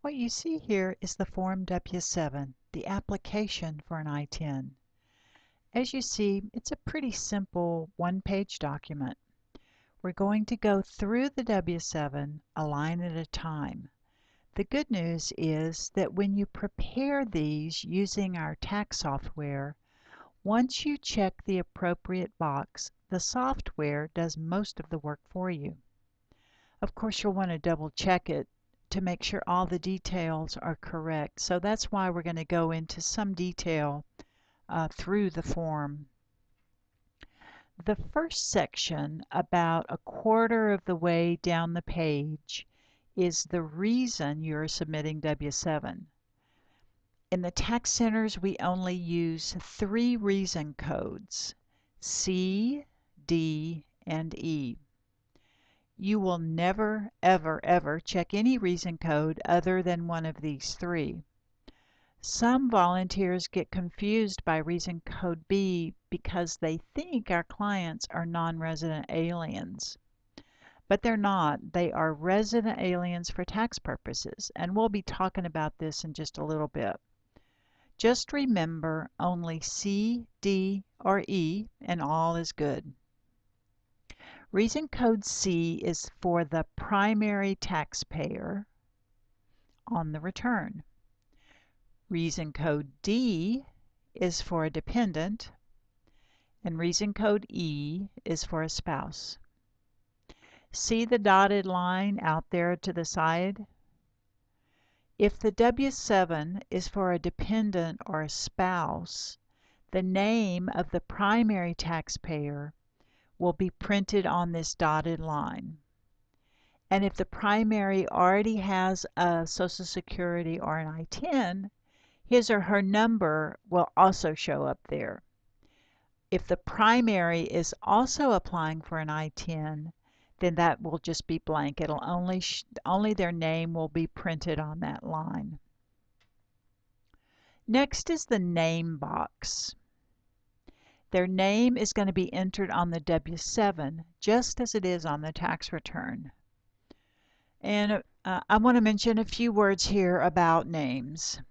What you see here is the Form W-7, the application for an I-10. As you see, it's a pretty simple one-page document. We're going to go through the W-7 a line at a time. The good news is that when you prepare these using our tax software, once you check the appropriate box, the software does most of the work for you. Of course, you'll want to double check it to make sure all the details are correct. So that's why we're going to go into some detail through the form. The first section, about a quarter of the way down the page, is the reason you're submitting W-7. In the tax centers, we only use 3 reason codes: C, D, and E. You will never, ever, ever check any reason code other than one of these 3. Some volunteers get confused by reason code B because they think our clients are non-resident aliens. But they're not. They are resident aliens for tax purposes, and we'll be talking about this in just a little bit. Just remember only C, D, or E, and all is good. Reason code C is for the primary taxpayer on the return. Reason code D is for a dependent, and reason code E is for a spouse. See the dotted line out there to the side? If the W-7 is for a dependent or a spouse, the name of the primary taxpayer will be printed on this dotted line. And if the primary already has a Social Security or an I-10, his or her number will also show up there. If the primary is also applying for an I-10, then that will just be blank. It'll only their name will be printed on that line. Next is the name box. Their name is going to be entered on the W-7 just as it is on the tax return. And I want to mention a few words here about names.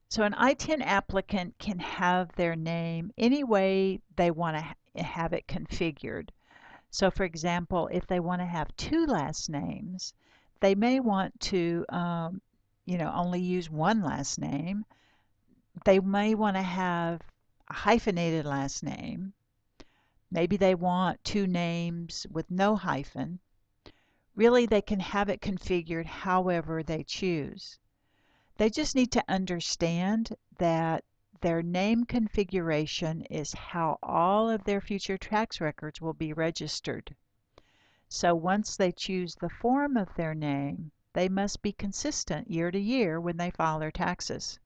So an I-10 applicant can have their name any way they want to have it configured. So for example, if they want to have 2 last names, they may want to only use 1 last name. They may want to have a hyphenated last name. Maybe they want 2 names with no hyphen. Really, they can have it configured however they choose. They just need to understand that their name configuration is how all of their future tax records will be registered. So once they choose the form of their name, they must be consistent year to year when they file their taxes.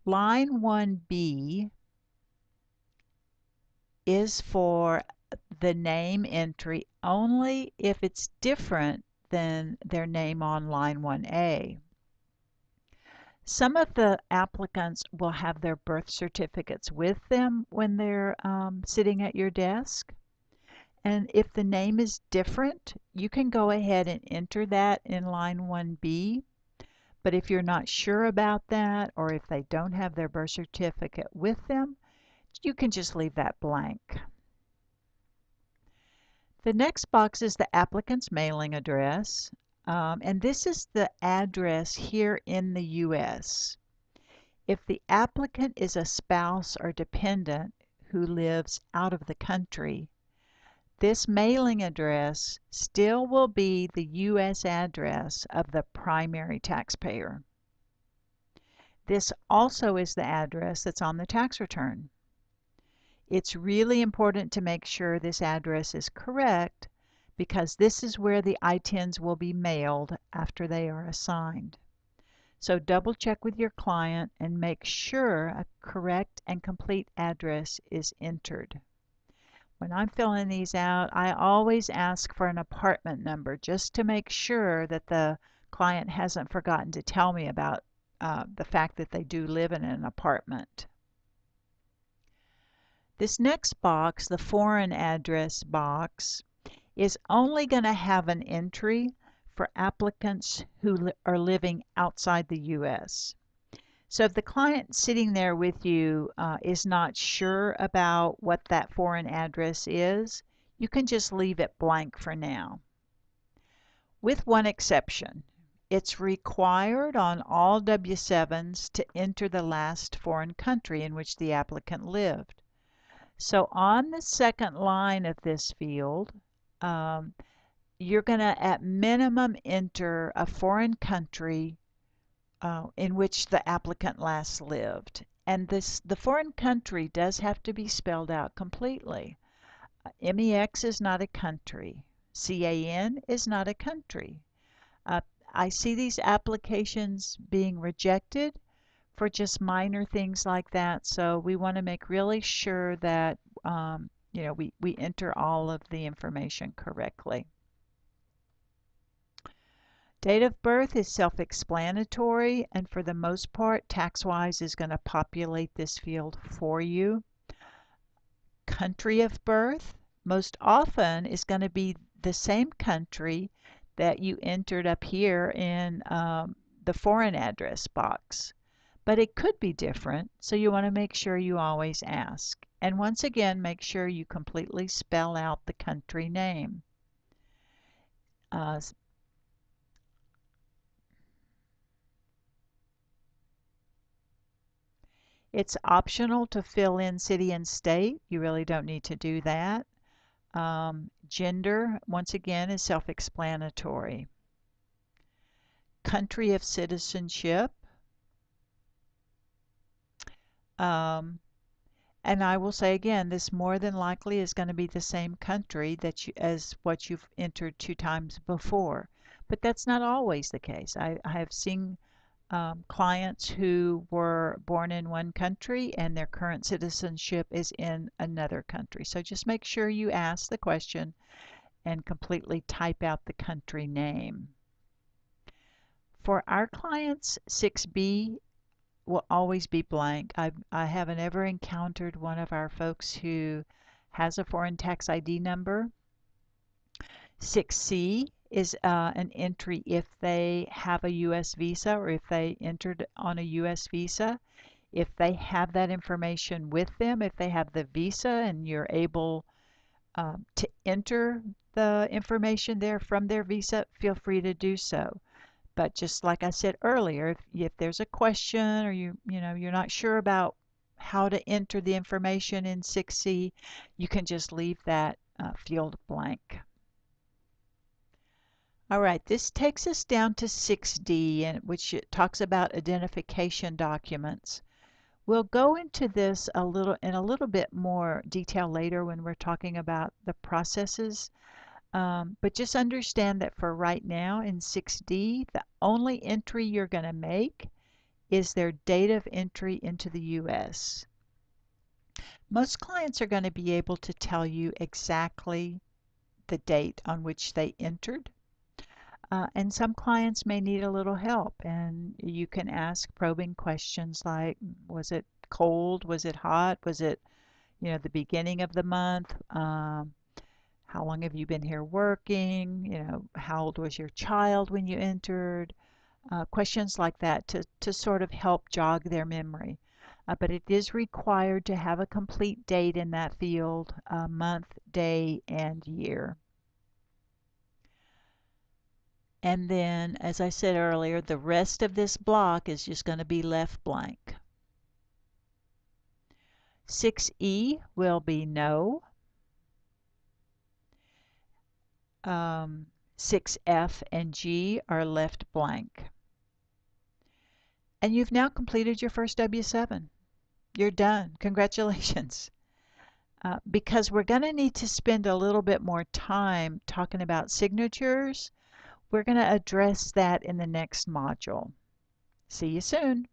Line 1B is for the name entry only if it's different than their name on line 1A. Some of the applicants will have their birth certificates with them when they're sitting at your desk. And if the name is different, you can go ahead and enter that in line 1B. But if you're not sure about that, or if they don't have their birth certificate with them, you can just leave that blank. The next box is the applicant's mailing address, and this is the address here in the U.S. If the applicant is a spouse or dependent who lives out of the country, this mailing address still will be the U.S. address of the primary taxpayer. This also is the address that's on the tax return. It's really important to make sure this address is correct because this is where the I-10s will be mailed after they are assigned. So double check with your client and make sure a correct and complete address is entered. When I'm filling these out, I always ask for an apartment number just to make sure that the client hasn't forgotten to tell me about the fact that they do live in an apartment. This next box, the foreign address box, is only going to have an entry for applicants who are living outside the U.S. So if the client sitting there with you is not sure about what that foreign address is, you can just leave it blank for now. With one exception, it's required on all W-7s to enter the last foreign country in which the applicant lived. So on the second line of this field, you're going to at minimum enter a foreign country in which the applicant last lived. And the foreign country does have to be spelled out completely. MEX is not a country. CAN is not a country. I see these applications being rejected for just minor things like that. So we want to make really sure that we enter all of the information correctly. Date of birth is self-explanatory, and for the most part, TaxWise is going to populate this field for you. Country of birth most often is going to be the same country that you entered up here in the foreign address box, but it could be different, so you want to make sure you always ask. And once again, make sure you completely spell out the country name. It's optional to fill in city and state. You really don't need to do that. Gender, once again, is self-explanatory. Country of citizenship. And I will say again, this more than likely is going to be the same country as what you've entered 2 times before. But that's not always the case. I have seen clients who were born in one country and their current citizenship is in another country. So just make sure you ask the question and completely type out the country name. For our clients, 6B will always be blank. I haven't ever encountered one of our folks who has a foreign tax ID number. 6C is an entry if they have a U.S. visa or if they entered on a U.S. visa. If they have that information with them, if they have the visa and you're able to enter the information there from their visa, feel free to do so. But just like I said earlier, if there's a question or you're not sure about how to enter the information in 6C, you can just leave that field blank. All right, this takes us down to 6D, which talks about identification documents. We'll go into this in a little bit more detail later when we're talking about the processes. But just understand that for right now in 6D, the only entry you're going to make is their date of entry into the U.S. Most clients are going to be able to tell you exactly the date on which they entered. And some clients may need a little help, and you can ask probing questions like, was it cold? Was it hot? Was it, the beginning of the month? How long have you been here working? How old was your child when you entered? Questions like that to sort of help jog their memory. But it is required to have a complete date in that field, month, day, and year. And then, as I said earlier, the rest of this block is just going to be left blank. 6E will be no. 6F and G are left blank. And you've now completed your first W-7. You're done. Congratulations. Because we're going to need to spend a little bit more time talking about signatures, we're going to address that in the next module. See you soon.